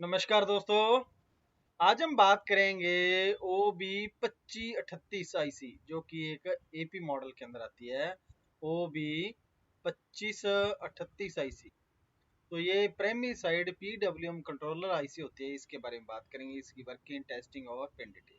नमस्कार दोस्तों। आज हम बात करेंगे ओ बी 2538 IC जो कि एक एपी मॉडल के अंदर आती है। ओ बी 2538 IC तो ये primary side PWM controller IC होती है। इसके बारे में बात करेंगे, इसकी वर्किंग, टेस्टिंग और पिन डिटेल।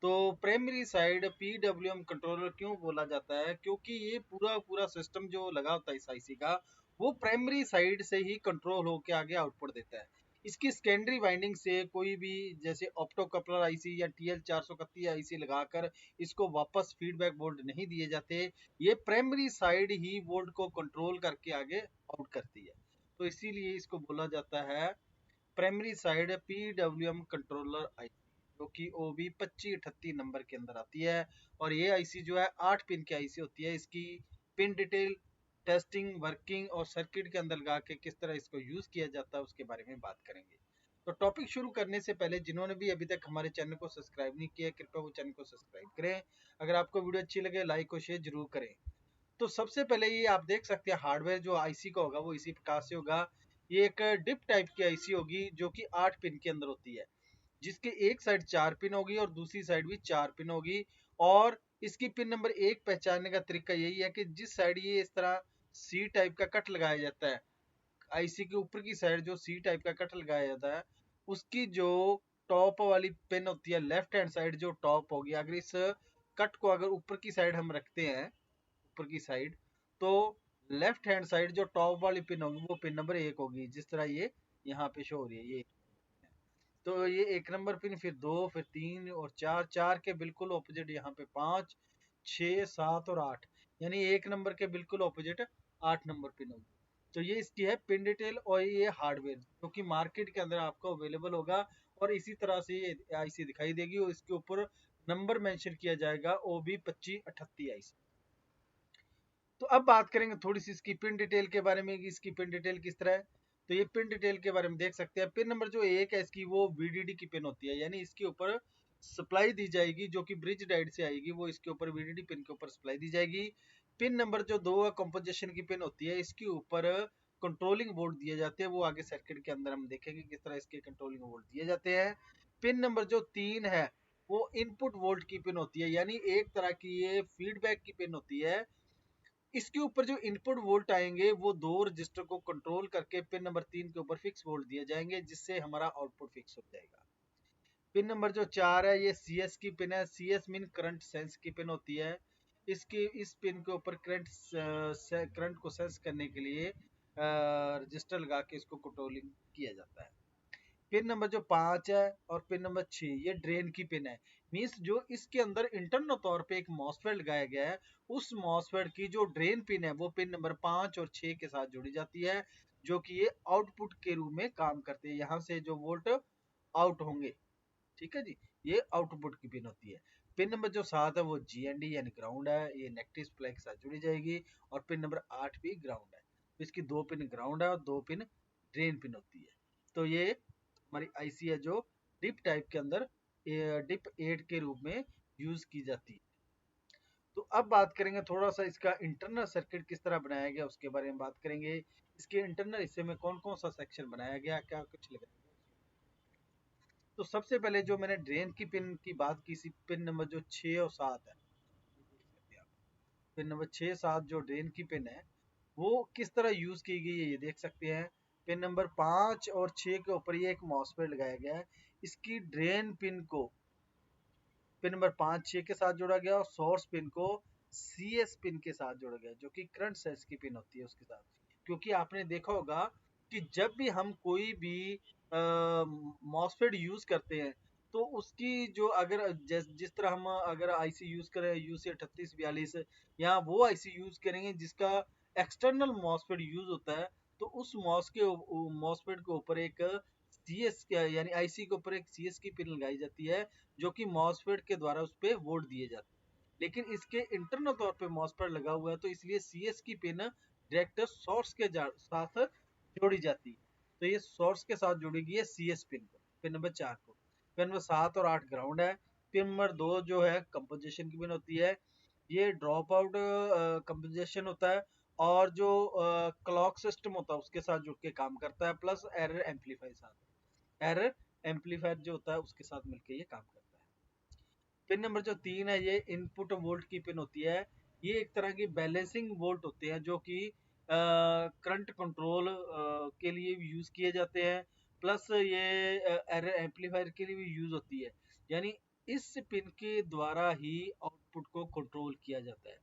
तो प्राइमरी साइड PWM कंट्रोलर क्यों बोला जाता है? क्योंकि ये पूरा पूरा सिस्टम जो लगा होता है इस आईसी का, वो प्राइमरी साइड से ही कंट्रोल होकर आगे आउटपुट देता है। इसकी सेकेंडरी वाइंडिंग से कोई भी, जैसे ऑप्टो कपलर आईसी या TL431 आईसी लगाकर इसको वापस फीडबैक वोल्ट नहीं दिए जाते। ये प्राइमरी साइड ही वोल्ट को कंट्रोल करके आगे आउट करती है। तो इसीलिए इसको बोला जाता है primary side PWM controller IC, जो कि OB 2538 नंबर के अंदर आती है। और ये आईसी जो है 8 पिन की आईसी होती है। इसकी पिन डिटेल, टेस्टिंग, वर्किंग और सर्किट के अंदर लगा के किस तरह इसको यूज किया जाता है उसके बारे में बात करेंगे। तो टॉपिक शुरू करने से पहले जिन्होंने भी अभी तक हमारे चैनल को सब्सक्राइब नहीं किया, कृपया वो चैनल को सब्सक्राइब करें। अगर आपको वीडियो अच्छी लगे लाइक और शेयर जरूर करें। तो सबसे पहले ये आप देख सकते हैं हार्डवेयर जो आईसी का होगा वो इसी प्रकार से होगा। ये एक डिप टाइप की आईसी होगी जो कि 8 पिन के अंदर होती है, जिसके एक साइड 4 पिन होगी और दूसरी साइड भी 4 पिन होगी। और इसकी पिन नंबर 1 पहचानने का तरीका यही है कि जिस साइड ये इस तरह सी टाइप का कट लगाया जाता है, आईसी के ऊपर की साइड जो सी टाइप का कट लगाया जाता है, उसकी जो टॉप वाली पिन होती है, लेफ्ट हैंड साइड जो टॉप होगी, अगर इस कट को अगर ऊपर की साइड हम रखते हैं, ऊपर की साइड, तो लेफ्ट हैंड साइड जो टॉप वाली पिन होगी वो पिन नंबर 1 होगी, जिस तरह ये यहाँ पे शो हो रही है ये। तो ये 1 नंबर पिन, फिर 2, फिर 3 और 4, 4 के बिल्कुल ऑपोजिट यहाँ पे 5, 6, 7 और 8, यानी 1 नंबर के बिल्कुल ऑपोजिट 8 नंबर पिन होगी। तो ये इसकी है पिन डिटेल। और ये हार्डवेयर जो कि मार्केट के अंदर आपको अवेलेबल होगा और इसी तरह से ये आईसी दिखाई देगी और इसके ऊपर नंबर मेंशन किया जाएगा OB 2538 आईसी। तो अब बात करेंगे थोड़ी सी इसकी पिन डिटेल के बारे में कि इसकी पिन डिटेल किस तरह है। तो ये पिन डिटेल के बारे में देख सकते हैं। पिन नंबर जो 1 है इसकी वो VDD की पिन होती है, यानी इसके ऊपर सप्लाई दी जाएगी जो कि ब्रिज डायोड से आएगी, वो इसके ऊपर VDD पिन के ऊपर सप्लाई दी जाएगी। पिन नंबर जो 2 है कंपोजिशन की पिन होती है, इसके ऊपर कंट्रोलिंग वोल्ट दिए जाते हैं। वो आगे सर्किट के अंदर हम देखेंगे किस तरह इसके कंट्रोलिंग वोल्ट दिए जाते हैं। पिन नंबर जो 3 है वो इनपुट वोल्ट की पिन होती है, यानी एक तरह की ये फीडबैक की पिन होती है। इसके ऊपर जो इनपुट वोल्ट आएंगे वो दो रजिस्टर को कंट्रोल करके पिन नंबर 3 के ऊपर फिक्स वोल्ट दिए जाएंगे, जिससे हमारा आउटपुट फिक्स हो जाएगा। पिन नंबर जो 4 है ये CS की पिन है। CS मीन करंट सेंस की पिन होती है। इसके इस पिन के ऊपर करंट को सेंस करने के लिए रजिस्टर लगा के इसको कंट्रोलिंग किया जाता है। पिन नंबर जो 5 है और पिन नंबर 6 ये ड्रेन की पिन है। मीन्स जो इसके अंदर इंटरनल तौर पे एक मॉसफेट लगाया गया है, उस मॉसफेट की जो ड्रेन पिन है वो पिन नंबर 5 और 6 के साथ जुड़ी जाती है, जो कि ये आउटपुट के रूप में काम करते हैं। यहाँ से जो वोल्ट आउट होंगे, ठीक है जी, ये आउटपुट की पिन होती है। पिन नंबर जो 7 है वो GND यानी ग्राउंड है, ये नेगेटिव सप्लाई के साथ जुड़ी जाएगी। और पिन नंबर 8 भी ग्राउंड है। तो इसकी 2 पिन ग्राउंड है और 2 पिन ड्रेन पिन होती है। तो ये हमारी आईसी है जो डिप टाइप के अंदर डिप 8 के रूप में यूज की जाती है। तो अब बात करेंगे थोड़ा सा इसका इंटरनल सर्किट किस तरह बनाया गया उसके बारे में बात करेंगे। इसके इंटरनल हिस्से में कौन कौन सा सेक्शन बनाया गया, क्या कुछ लगा। तो सबसे पहले जो मैंने ड्रेन की पिन की बात की थी, पिन नंबर जो 6 और 7 है, पिन नंबर 6, 7 जो ड्रेन की पिन है वो किस तरह यूज की गई है ये देख सकते हैं। पिन नंबर 5 और 6 के ऊपर ये एक मॉसफेट लगाया गया है। इसकी ड्रेन पिन को पिन नंबर 5, 6 के साथ जोड़ा गया और सोर्स पिन को CS पिन के साथ जोड़ा गया, जो कि करंट सेंस की पिन होती है उसके साथ। क्योंकि आपने देखा होगा कि जब भी हम कोई भी मॉसफेट यूज करते हैं तो उसकी जो अगर जिस तरह हम अगर आईसी यूज करें UC3842, या वो आईसी यूज करेंगे जिसका एक्सटर्नल मॉसफेट यूज होता है, तो उस मॉसफेट के ऊपर एक CS यानी आईसी के ऊपर एक CS की पिन लगाई जाती है, जो कि मॉसफेट के द्वारा उस पर वोल्ट दिए जाते हैं। लेकिन इसके इंटरनल तौर पे मॉसफेट लगा हुआ है, तो इसलिए CS की पिन डायरेक्ट सोर्स के साथ जोड़ी जाती है। तो ये सोर्स के साथ जुड़ेगी है CS पिन को, पिन नंबर 4 को। पिन नंबर 7 और 8 ग्राउंड है। पिन नंबर 2 जो है कंपोजिशन की पिन होती है, ये ड्रॉप आउट कंपोजिशन होता है और जो क्लॉक सिस्टम होता है उसके साथ जुड़ के काम करता है, प्लस एरर एम्पलीफाई साथ। एरर एम्पलीफायर जो होता है उसके साथ मिलकर ये काम करता है। पिन नंबर जो 3 है, ये इनपुट वोल्ट की पिन होती है। ये एक तरह की बैलेंसिंग वोल्ट होते हैं जो कि करंट कंट्रोल के लिए भी यूज किए जाते हैं, प्लस ये एरर एम्पलीफायर के लिए भी यूज होती है। यानी इस पिन के द्वारा ही आउटपुट को कंट्रोल किया जाता है।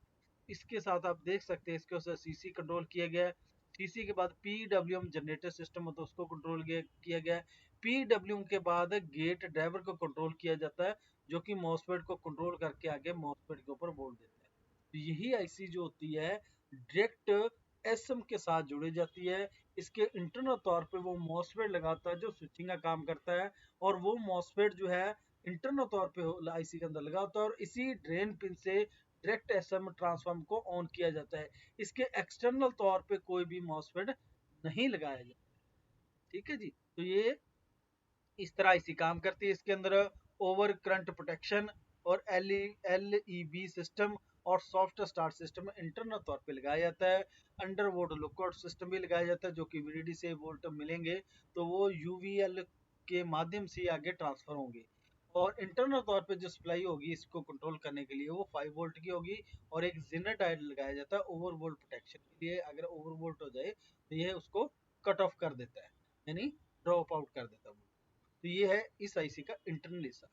इसके साथ आप देख सकते हैं इसके साथ सीसी कंट्रोल किया गया है। सीसी के बाद पीडब्ल्यूएम जनरेटर सिस्टम होता है उसको कंट्रोल किया गया है। पीडब्ल्यूएम के बाद गेट ड्राइवर को कंट्रोल किया जाता है, जो कि मॉसफेट को कंट्रोल करके आगे मॉसफेट के ऊपर वोल्ट देता है। तो यही आईसी जो होती है डायरेक्ट एसएम के साथ जुड़ी जाती है। इसके इंटरनल तौर पे वो मॉसफेट लगाता है जो स्विचिंग का काम करता है, और वो मॉसफेट जो है इंटरनल तौर पे आईसी के अंदर लगा होता है, और इसी ड्रेन पिन से डायरेक्ट एसएम ट्रांसफार्म को ऑन किया जाता है। इसके एक्सटर्नल तौर पे कोई भी मॉसफेट नहीं लगाया जाता। ठीक है जी। तो ये इस तरह आईसी काम करती है। इसके अंदर ओवर करंट प्रोटेक्शन और एल ई बी सिस्टम और सॉफ्ट स्टार्ट सिस्टम इंटरनल तौर पे लगाया जाता है। अंडर वोल्ट लुकआउट सिस्टम भी लगाया जाता है, जो कि वीडीडी से वोल्ट मिलेंगे तो वो यूवीएल के माध्यम से आगे ट्रांसफर होंगे। और इंटरनल तौर पे जो सप्लाई होगी इसको कंट्रोल करने के लिए वो 5 वोल्ट की होगी, और एक जिनर डायोड लगाया जाता है ओवर वोल्ट प्रोटेक्शन के लिए। अगर ओवर वोल्ट हो जाए तो यह उसको कट ऑफ कर देता है, यानी ड्रॉप आउट कर देता है। तो ये है इस आईसी का इंटरनल हिस्सा।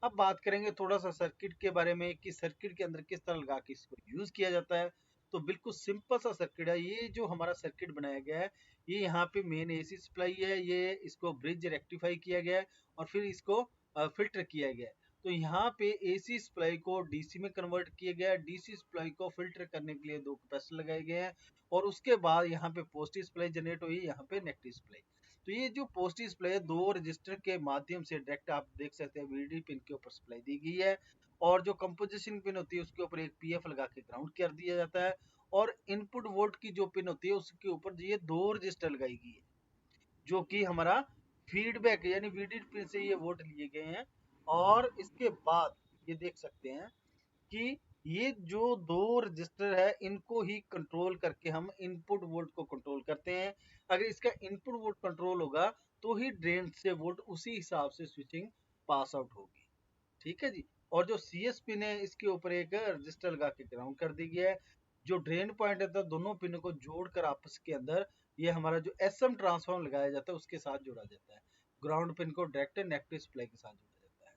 अब बात करेंगे थोड़ा सा सर्किट के बारे में कि सर्किट के अंदर किस तरह लगा के इसको यूज किया जाता है। तो बिल्कुल सिंपल सा सर्किट है। ये जो हमारा सर्किट बनाया गया है, ये यहाँ पे मेन एसी सप्लाई है, ये इसको ब्रिज रेक्टिफाई किया गया है और फिर इसको फिल्टर किया गया है। तो यहाँ पे एसी सप्लाई को डीसी में कन्वर्ट किया गया है, डीसी सप्लाई को फिल्टर करने के लिए दो कैपेसिटर लगाए गए हैं, और उसके बाद यहाँ पे पॉजिटिव सप्लाई जनरेट हुई, यहाँ पे नेगेटिव सप्लाई। तो ये जो पॉजिटिव सप्लाई है दो रजिस्टर के माध्यम से डायरेक्ट आप देख सकते हैं वीडी पिन के ऊपर सप्लाई दी गई है, और जो कंपोजिशन पिन होती है उसके ऊपर एक पीएफ लगा के ग्राउंड कर दिया जाता है, और इनपुट वोल्ट की जो पिन होती है उसके ऊपर ये दो रजिस्टर लगाई गई है, जो कि हमारा फीडबैक यानी वीडी पिन से ये वोल्ट लिए गए हैं। और इसके बाद ये देख सकते हैं कि ये जो दो रजिस्टर है इनको ही कंट्रोल करके हम इनपुट वोल्ट को कंट्रोल करते हैं। अगर इसका इनपुट वोल्ट कंट्रोल होगा तो ही ड्रेन से वोल्ट उसी हिसाब से स्विचिंग पास आउट होगी। ठीक है जी। और जो सी एस पिन है इसके ऊपर एक रजिस्टर लगा के ग्राउंड कर दी गया है। जो ड्रेन पॉइंट है दोनों पिनों को जोड़कर आपस के अंदर ये हमारा जो एस एम ट्रांसफॉर्म लगाया जाता है उसके साथ जोड़ा जाता है। ग्राउंड पिन को डायरेक्ट नेगेटिव सप्लाई के साथ जोड़ा जाता है।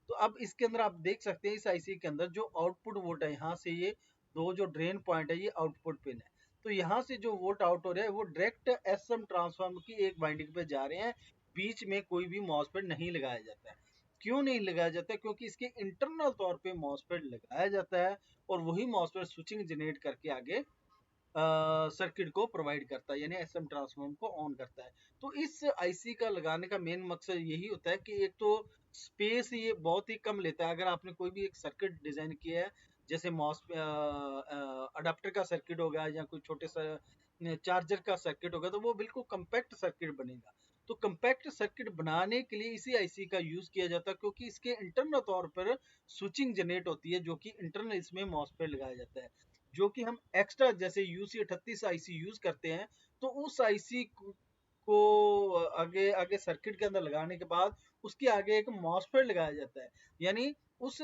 तो अब इसके अंदर आप देख सकते हैं इस आईसी के अंदर जो आउटपुट वोल्ट है, यहाँ से ये दो जो ड्रेन पॉइंट है ये आउटपुट पिन है। तो यहाँ से जो वोल्ट आउट हो रहा है वो डायरेक्ट एसएम ट्रांसफार्मर की एक वाइंडिंग पे जा रहे हैं। बीच में कोई भी मॉसफेट नहीं लगाया जाता है। क्यों नहीं लगाया जाता है? क्योंकि इसके इंटरनल तौर पे मॉसफेट लगाया जाता है, और वही मॉसफेट स्विचिंग जनरेट करके आगे सर्किट को प्रोवाइड करता है, यानी एसएम ट्रांसफॉर्म को ऑन करता है। तो इस आईसी का लगाने का मेन मकसद यही होता है कि एक तो स्पेस ये बहुत ही कम लेता है। अगर आपने कोई भी एक सर्किट डिजाइन किया है, जैसे मॉस अडाप्टर का सर्किट हो गया या कोई छोटे सा चार्जर का सर्किट होगा, तो वो बिल्कुल कम्पैक्ट सर्किट बनेगा। तो कम्पैक्ट सर्किट बनाने के लिए इसी आईसी का यूज किया जाता है, क्योंकि इसके इंटरनल तौर पर स्विचिंग जनरेट होती है, जो कि इंटरनल इसमें मॉसफेट लगाया जाता है। जो कि हम एक्स्ट्रा जैसे यूसी 38 आईसी यूज करते हैं, तो उस आईसी को आगे आगे सर्किट के अंदर लगाने के बाद उसके आगे एक मॉसफेट लगाया जाता है। यानी उस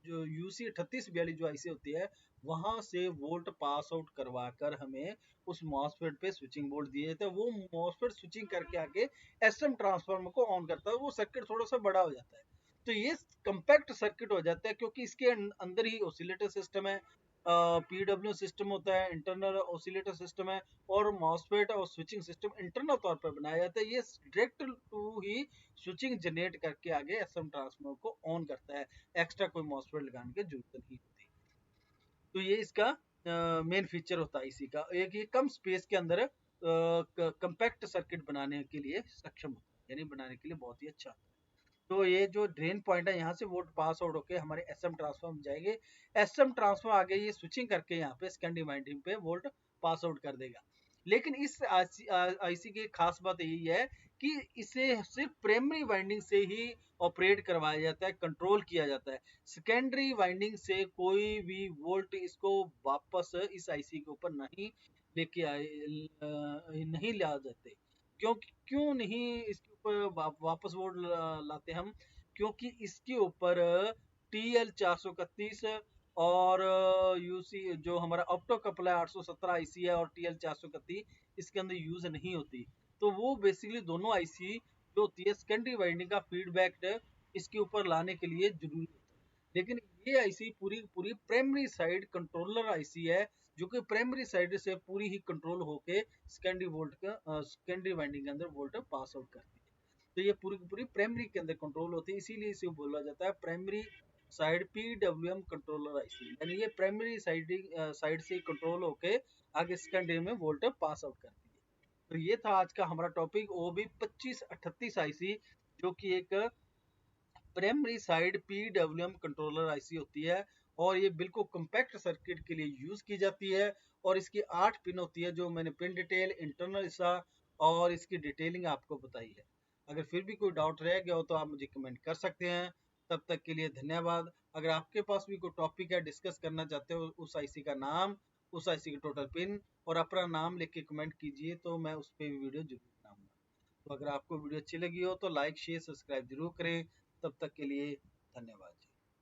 जो यूसी 3842 जो आईसी होती है वहां से वोल्ट पास आउट करवा कर हमें उस मॉसफेट पे स्विचिंग वोल्ट दिए जाते हैं। वो मॉसफेट स्विचिंग करके आगे एसएम ट्रांसफार्मर को ऑन करता है, वो सर्किट थोड़ा सा बड़ा हो जाता है। तो ये कम्पैक्ट सर्किट हो जाता है, क्योंकि इसके अंदर ही ऑसिलेटर सिस्टम है, पीडब्ल्यू सिस्टम होता है, इंटरनल ऑसिलेटर सिस्टम है, और मॉसफेट और स्विचिंग सिस्टम इंटरनल तौर पर बनाया जाता है। ये डायरेक्ट टू ही स्विचिंग जनरेट करके आगे एसएम ट्रांसफार्मर को ऑन करता है, एक्स्ट्रा कोई मॉसफेट लगाने की जरूरत नहीं होती। तो ये इसका मेन फीचर होता है इसी का, एक ये कम स्पेस के अंदर कम्पैक्ट सर्किट बनाने के लिए सक्षम होता है, यानी बनाने के लिए बहुत ही अच्छा होता है। तो ये जो ड्रेन पॉइंट है यहाँ से वोल्ट पास आउट होके हमारे एसएम ट्रांसफॉर्म जाएंगे। एसएम ट्रांसफॉर्म आगे ये स्विचिंग करके यहाँ पे सेकेंडरी वाइंडिंग पे वोल्ट पास आउट कर देगा। लेकिन इस आईसी की खास बात यही है कि इसे सिर्फ प्राइमरी वाइंडिंग से ही ऑपरेट करवाया जाता है, कंट्रोल किया जाता है। सेकेंडरी वाइंडिंग से कोई भी वोल्ट इसको वापस इस आईसी के ऊपर नहीं लेके आए, नहीं ला जाते, क्यों नहीं इसके ऊपर वापस बोर्ड लाते हम, क्योंकि इसके ऊपर TL431 और यूसी जो हमारा ऑप्टो कपल है 817 आईसी है और TL431 इसके अंदर यूज नहीं होती। तो वो बेसिकली दोनों आईसी जो होती है सेकेंडरी वाइंडिंग का फीडबैक इसके ऊपर लाने के लिए जरूरी होता है। लेकिन ये आईसी पूरी पूरी प्राइमरी साइड कंट्रोलर आईसी है, जो कि प्राइमरी साइड से पूरी ही कंट्रोल होके सेकेंडरी वोल्ट का सेकेंडरी वाइंडिंग के अंदर वोल्ट पास आउट करती है। तो ये पूरी की पूरी प्राइमरी के अंदर कंट्रोल होती है, इसीलिए इसे बोला जाता है primary side PWM controller IC, यानी ये प्राइमरी साइड से कंट्रोल होके आगे सेकेंडरी में वोल्ट पास आउट करती है। तो ये था आज का हमारा टॉपिक OB 2538 आईसी, जो कि एक primary side PWM controller IC होती है और ये बिल्कुल कम्पैक्ट सर्किट के लिए यूज की जाती है। और इसकी 8 पिन होती है, जो मैंने पिन डिटेल, इंटरनल हिस्सा और इसकी डिटेलिंग आपको बताई है। अगर फिर भी कोई डाउट रह गया हो तो आप मुझे कमेंट कर सकते हैं। तब तक के लिए धन्यवाद। अगर आपके पास भी कोई टॉपिक है, डिस्कस करना चाहते हो, उस आईसी का नाम, उस आईसी की टोटल पिन और अपना नाम लिख के कमेंट कीजिए, तो मैं उस पर भी वीडियो जरूर बनाऊंगा। तो अगर आपको वीडियो अच्छी लगी हो तो लाइक शेयर सब्सक्राइब जरूर करें। तब तक के लिए धन्यवाद।